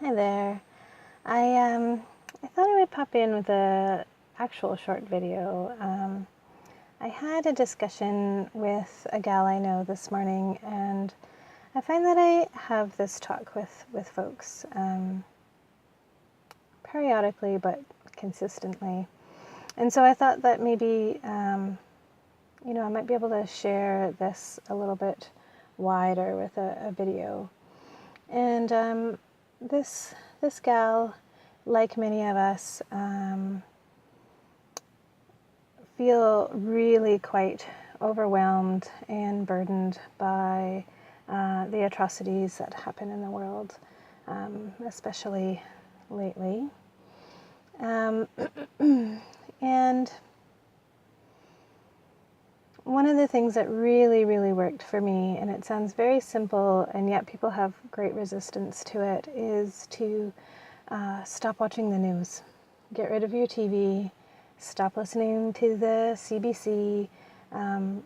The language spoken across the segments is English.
Hi there. I thought I would pop in with a actual short video. I had a discussion with a gal I know this morning, and I find that I have this talk with folks periodically but consistently. And so I thought that maybe I might be able to share this a little bit wider with a video. And this gal, like many of us, feel really quite overwhelmed and burdened by the atrocities that happen in the world, especially lately. And one of the things that really, really worked for me, and it sounds very simple, and yet people have great resistance to it, is to stop watching the news. Get rid of your TV, stop listening to the CBC,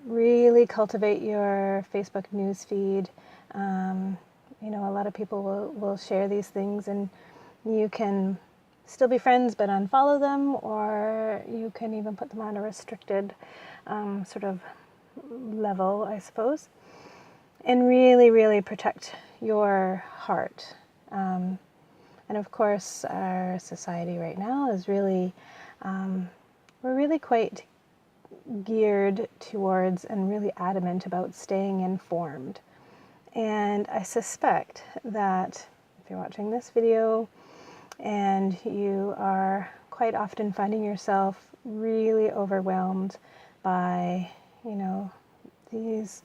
really cultivate your Facebook news feed. A lot of people will share these things, and you can still be friends but unfollow them, or you can even put them on a restricted sort of level, I suppose, and really, really protect your heart. And of course, our society right now is really, we're really quite geared towards and really adamant about staying informed. And I suspect that if you're watching this video and you are quite often finding yourself really overwhelmed by, these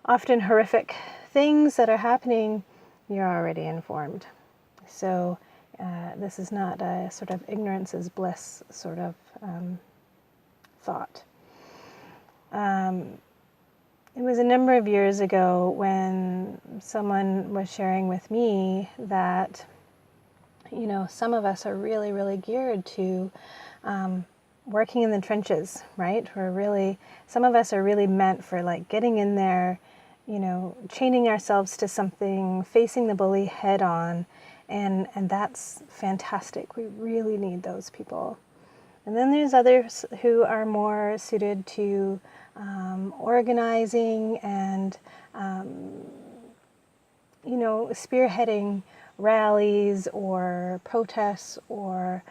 often horrific things that are happening, you're already informed. So this is not a sort of ignorance is bliss sort of thought. It was a number of years ago when someone was sharing with me that, some of us are really, really geared to working in the trenches, right? Some of us are really meant for like getting in there, chaining ourselves to something, facing the bully head on, and that's fantastic. We really need those people. And then there's others who are more suited to organizing and, spearheading rallies or protests or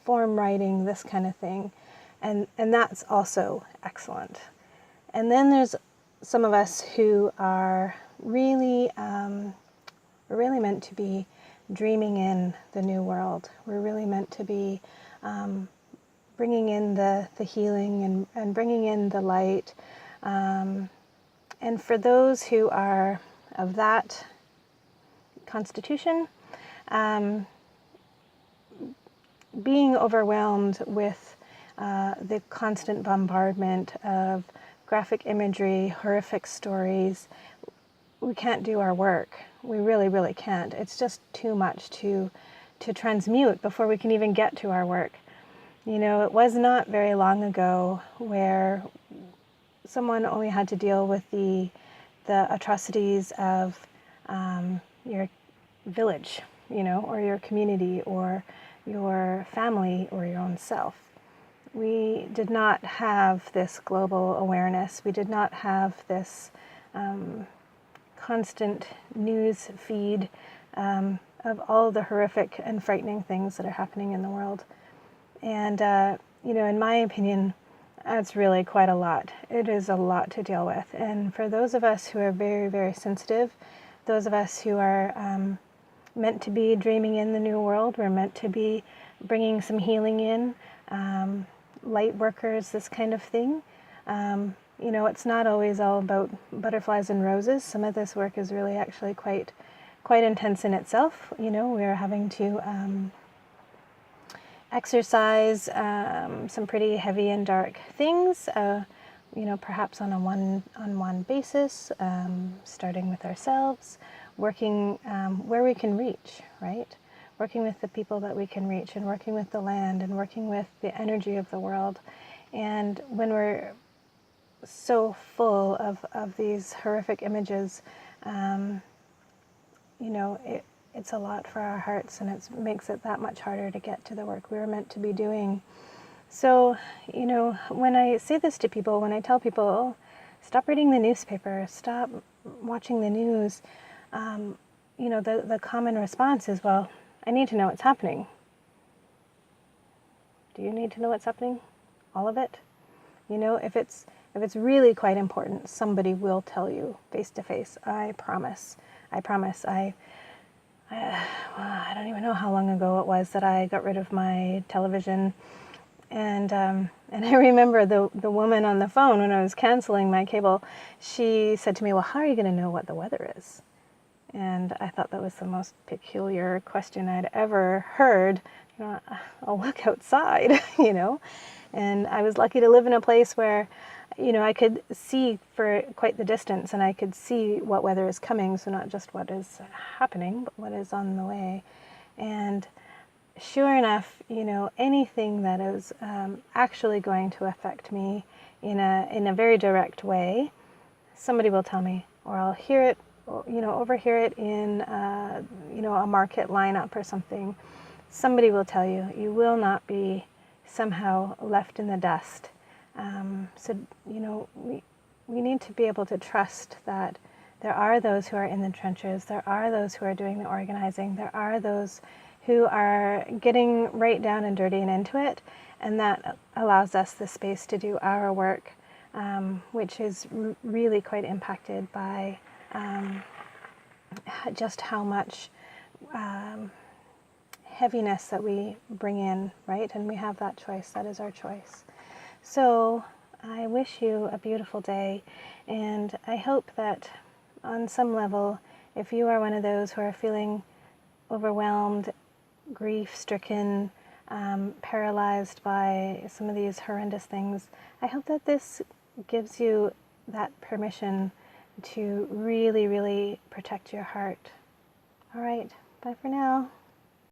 form writing, this kind of thing. And that's also excellent. And then there's some of us who are really, we're really meant to be dreaming in the new world. We're really meant to be bringing in the healing and bringing in the light. And for those who are of that constitution, being overwhelmed with the constant bombardment of graphic imagery, horrific stories, we can't do our work. We really, really can't. It's just too much to transmute before we can even get to our work. It was not very long ago where someone only had to deal with the atrocities of your village, or your community, or your family, or your own self. We did not have this global awareness. We did not have this constant news feed of all the horrific and frightening things that are happening in the world. And, in my opinion, that's really quite a lot. It is a lot to deal with. And for those of us who are very, very sensitive, those of us who are meant to be dreaming in the new world, we're meant to be bringing some healing in, light workers, this kind of thing. It's not always all about butterflies and roses. Some of this work is really actually quite intense in itself. We're having to exercise some pretty heavy and dark things, perhaps on a one-on-one basis, starting with ourselves, working where we can reach, right? Working with the people that we can reach, and working with the land, and working with the energy of the world. And when we're so full of these horrific images, it's a lot for our hearts, and it makes it that much harder to get to the work we were meant to be doing. So, when I say this to people, when I tell people, oh, stop reading the newspaper, stop watching the news, the common response is, well, I need to know what's happening. Do you need to know what's happening? All of it? If it's really quite important, somebody will tell you face to face. I promise. I promise. I don't even know how long ago it was that I got rid of my television. And I remember the woman on the phone when I was canceling my cable, she said to me, well, how are you going to know what the weather is? And I thought that was the most peculiar question I'd ever heard. I'll look outside, And I was lucky to live in a place where, I could see for quite the distance, and I could see what weather is coming, so not just what is happening, but what is on the way. And sure enough, anything that is actually going to affect me in a very direct way, somebody will tell me, or I'll hear it, overhear it in a market lineup or something. Somebody will tell you. You will not be somehow left in the dust. So we need to be able to trust that there are those who are in the trenches, there are those who are doing the organizing, there are those who are getting right down and dirty and into it, and that allows us the space to do our work, which is really quite impacted by just how much heaviness that we bring in, right? And we have that choice. That is our choice. So I wish you a beautiful day, and I hope that on some level, if you are one of those who are feeling overwhelmed, grief-stricken, paralyzed by some of these horrendous things, I hope that this gives you that permission to really, really protect your heart. All right, bye for now.